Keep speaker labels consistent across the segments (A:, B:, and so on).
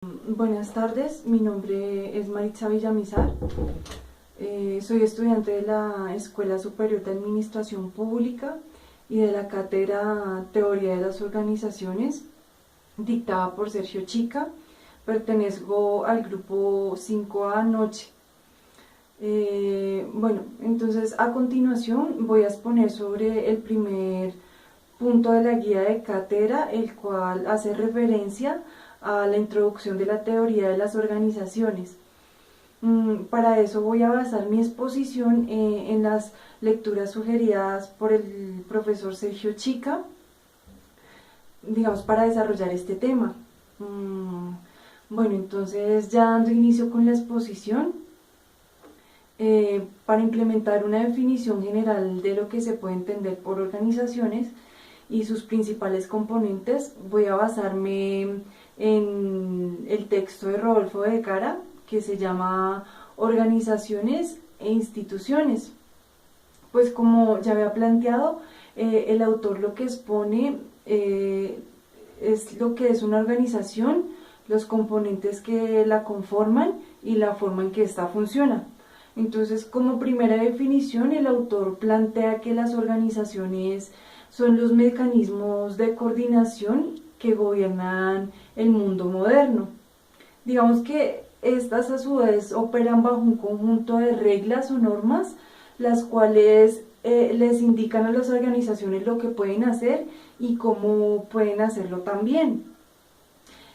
A: Buenas tardes, mi nombre es Maritza Villamizar. Soy estudiante de la Escuela Superior de Administración Pública y de la cátedra Teoría de las Organizaciones, dictada por Sergio Chica. Pertenezco al grupo 5A Noche. Entonces a continuación voy a exponer sobre el primer punto de la guía de cátedra, el cual hace referencia a la introducción de la teoría de las organizaciones. Para eso voy a basar mi exposición en las lecturas sugeridas por el profesor Sergio Chica, digamos, para desarrollar este tema. Entonces ya dando inicio con la exposición, para implementar una definición general de lo que se puede entender por organizaciones y sus principales componentes, voy a basarme en el texto de Rodolfo de Cara, que se llama Organizaciones e Instituciones. Pues como ya había planteado, el autor lo que expone es lo que es una organización, los componentes que la conforman y la forma en que ésta funciona. Entonces, como primera definición, el autor plantea que las organizaciones son los mecanismos de coordinación que gobiernan el mundo moderno. Digamos que estas a su vez operan bajo un conjunto de reglas o normas, las cuales les indican a las organizaciones lo que pueden hacer y cómo pueden hacerlo también.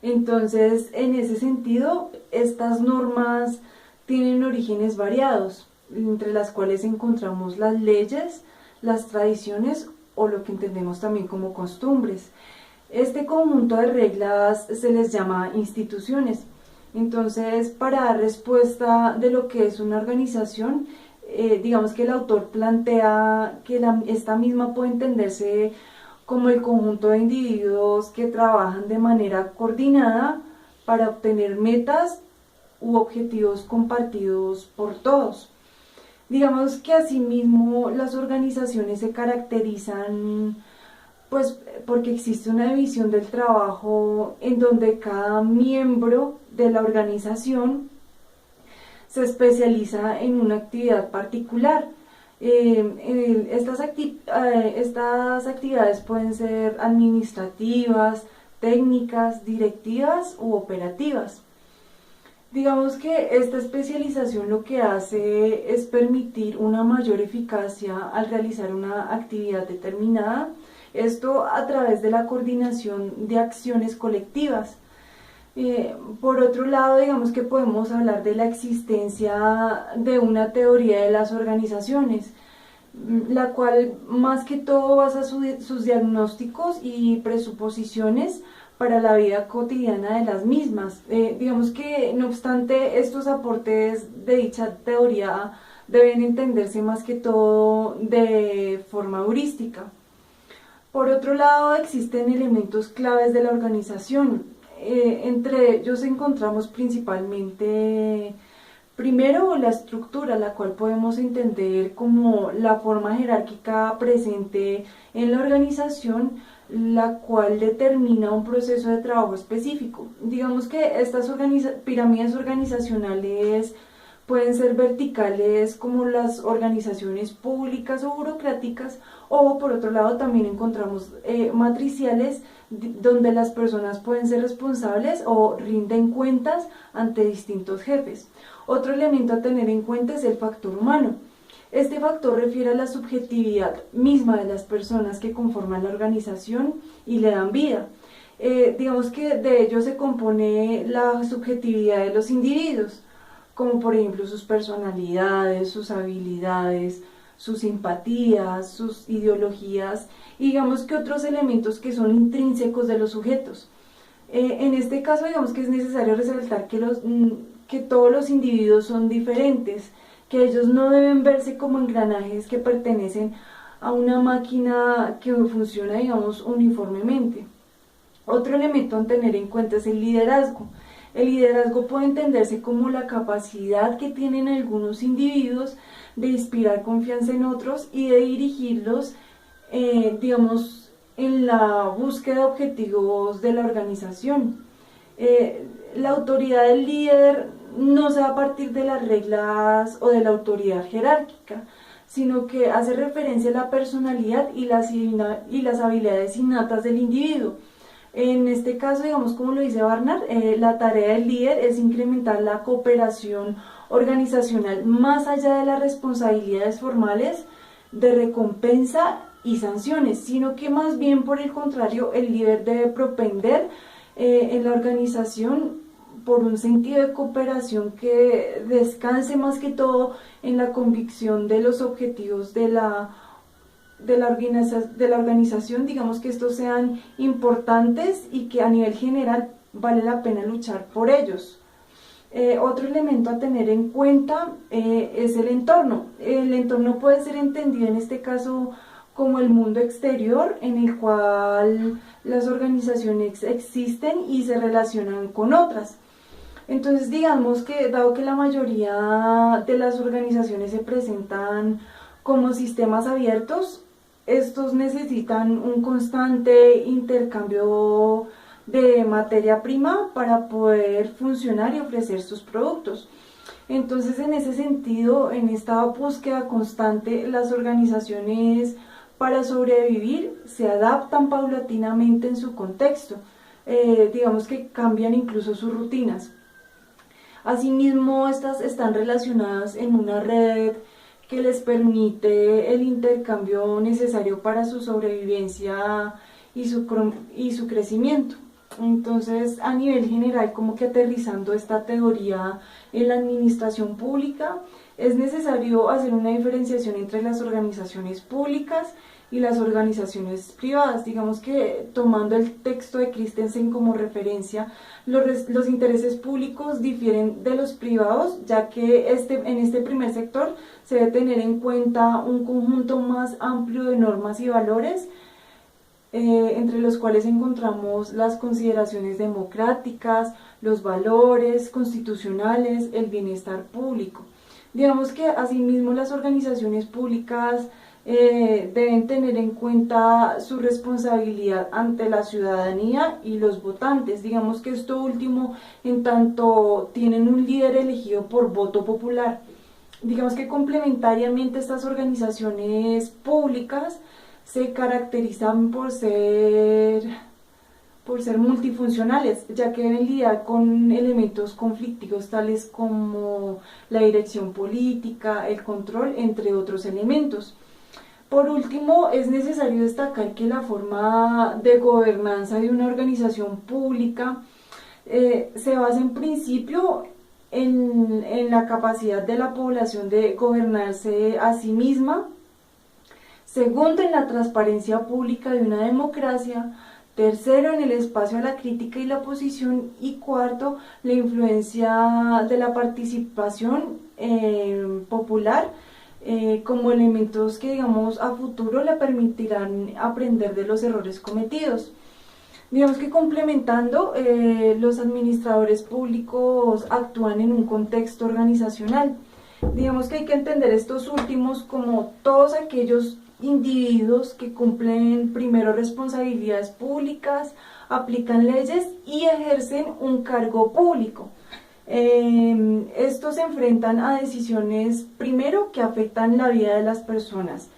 A: Entonces, en ese sentido, estas normas tienen orígenes variados, entre las cuales encontramos las leyes, las tradiciones o lo que entendemos también como costumbres. Este conjunto de reglas se les llama instituciones. Entonces, para dar respuesta de lo que es una organización, digamos que el autor plantea que esta misma puede entenderse como el conjunto de individuos que trabajan de manera coordinada para obtener metas u objetivos compartidos por todos. Digamos que asimismo las organizaciones se caracterizan pues porque existe una división del trabajo en donde cada miembro de la organización se especializa en una actividad particular. Estas actividades pueden ser administrativas, técnicas, directivas u operativas. Digamos que esta especialización lo que hace es permitir una mayor eficacia al realizar una actividad determinada, esto a través de la coordinación de acciones colectivas. Por otro lado, digamos que podemos hablar de la existencia de una teoría de las organizaciones, la cual más que todo basa sus diagnósticos y presuposiciones para la vida cotidiana de las mismas. Digamos que no obstante estos aportes de dicha teoría deben entenderse más que todo de forma heurística. Por otro lado, existen elementos claves de la organización. Entre ellos encontramos principalmente, primero, la estructura, la cual podemos entender como la forma jerárquica presente en la organización, la cual determina un proceso de trabajo específico. Digamos que estas pirámides organizacionales pueden ser verticales como las organizaciones públicas o burocráticas, o por otro lado también encontramos matriciales donde las personas pueden ser responsables o rinden cuentas ante distintos jefes. Otro elemento a tener en cuenta es el factor humano. Este factor refiere a la subjetividad misma de las personas que conforman la organización y le dan vida. Digamos que de ello se compone la subjetividad de los individuos, como por ejemplo sus personalidades, sus habilidades, sus simpatías, sus ideologías y digamos que otros elementos que son intrínsecos de los sujetos. En este caso digamos que es necesario resaltar que todos los individuos son diferentes, que ellos no deben verse como engranajes que pertenecen a una máquina que funciona, digamos, uniformemente. Otro elemento a tener en cuenta es el liderazgo. El liderazgo puede entenderse como la capacidad que tienen algunos individuos de inspirar confianza en otros y de dirigirlos, digamos, en la búsqueda de objetivos de la organización. la autoridad del líder no se da a partir de las reglas o de la autoridad jerárquica, sino que hace referencia a la personalidad y las habilidades innatas del individuo. En este caso, digamos, como lo dice Barnard, la tarea del líder es incrementar la cooperación organizacional más allá de las responsabilidades formales de recompensa y sanciones, sino que más bien por el contrario, el líder debe propender en la organización por un sentido de cooperación que descanse más que todo en la convicción de los objetivos de la organización, digamos que estos sean importantes y que a nivel general vale la pena luchar por ellos. Otro elemento a tener en cuenta es el entorno. El entorno puede ser entendido en este caso como el mundo exterior en el cual las organizaciones existen y se relacionan con otras. Entonces, digamos que dado que la mayoría de las organizaciones se presentan como sistemas abiertos, estos necesitan un constante intercambio de materia prima para poder funcionar y ofrecer sus productos. Entonces, en ese sentido, en esta búsqueda constante, las organizaciones para sobrevivir se adaptan paulatinamente en su contexto, digamos que cambian incluso sus rutinas. Asimismo, estas están relacionadas en una red que les permite el intercambio necesario para su sobrevivencia y su crecimiento. Entonces, a nivel general, como que aterrizando esta teoría en la administración pública, es necesario hacer una diferenciación entre las organizaciones públicas y las organizaciones privadas. Digamos que tomando el texto de Christensen como referencia, los intereses públicos difieren de los privados, ya que en este primer sector se debe tener en cuenta un conjunto más amplio de normas y valores, entre los cuales encontramos las consideraciones democráticas, los valores constitucionales, el bienestar público. Digamos que asimismo las organizaciones públicas deben tener en cuenta su responsabilidad ante la ciudadanía y los votantes. Digamos que esto último, en tanto tienen un líder elegido por voto popular. Digamos que complementariamente estas organizaciones públicas se caracterizan por ser multifuncionales, ya que deben lidiar con elementos conflictivos tales como la dirección política, el control, entre otros elementos. Por último, es necesario destacar que la forma de gobernanza de una organización pública se basa en principio en la capacidad de la población de gobernarse a sí misma, segundo, en la transparencia pública de una democracia, tercero, en el espacio a la crítica y la oposición, y cuarto, la influencia de la participación popular como elementos que, digamos, a futuro le permitirán aprender de los errores cometidos. Digamos que complementando, los administradores públicos actúan en un contexto organizacional. Digamos que hay que entender estos últimos como todos aquellos individuos que cumplen primero responsabilidades públicas, aplican leyes y ejercen un cargo público. Estos se enfrentan a decisiones, primero, que afectan la vida de las personas.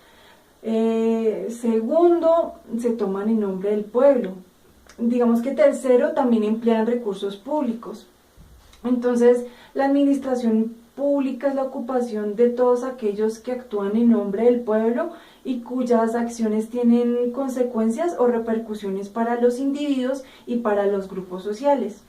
A: Segundo, se toman en nombre del pueblo. Digamos que tercero, también emplean recursos públicos. Entonces, la administración pública es la ocupación de todos aquellos que actúan en nombre del pueblo y cuyas acciones tienen consecuencias o repercusiones para los individuos y para los grupos sociales.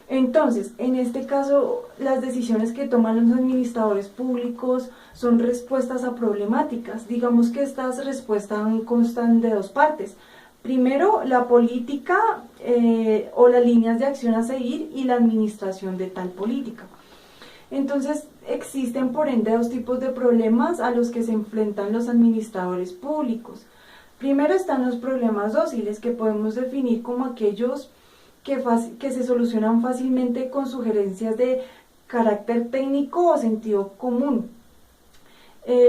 A: Entonces, en este caso, las decisiones que toman los administradores públicos son respuestas a problemáticas. Digamos que estas respuestas constan de dos partes. Primero, la política o las líneas de acción a seguir y la administración de tal política. Entonces, existen por ende dos tipos de problemas a los que se enfrentan los administradores públicos. Primero están los problemas dóciles, que podemos definir como aquellos que se solucionan fácilmente con sugerencias de carácter técnico o sentido común.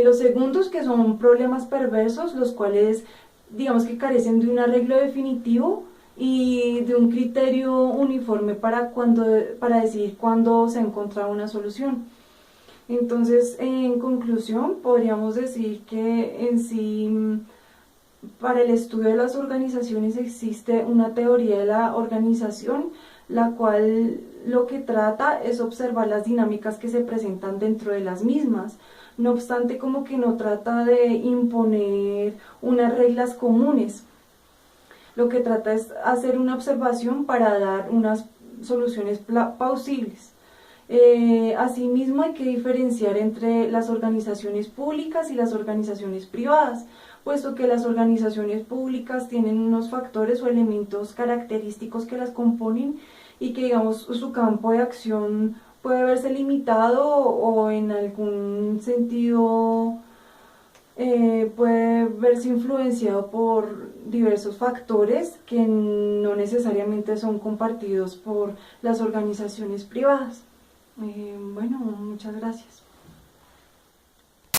A: Los segundos, que son problemas perversos, los cuales digamos que carecen de un arreglo definitivo y de un criterio uniforme para decidir cuándo se ha encontrado una solución. Entonces, en conclusión, podríamos decir que en sí, para el estudio de las organizaciones existe una teoría de la organización, la cual lo que trata es observar las dinámicas que se presentan dentro de las mismas. No obstante, como que no trata de imponer unas reglas comunes. Lo que trata es hacer una observación para dar unas soluciones plausibles. Asimismo, hay que diferenciar entre las organizaciones públicas y las organizaciones privadas, puesto que las organizaciones públicas tienen unos factores o elementos característicos que las componen y que, digamos, su campo de acción puede verse limitado o en algún sentido puede verse influenciado por diversos factores que no necesariamente son compartidos por las organizaciones privadas. Bueno, muchas gracias.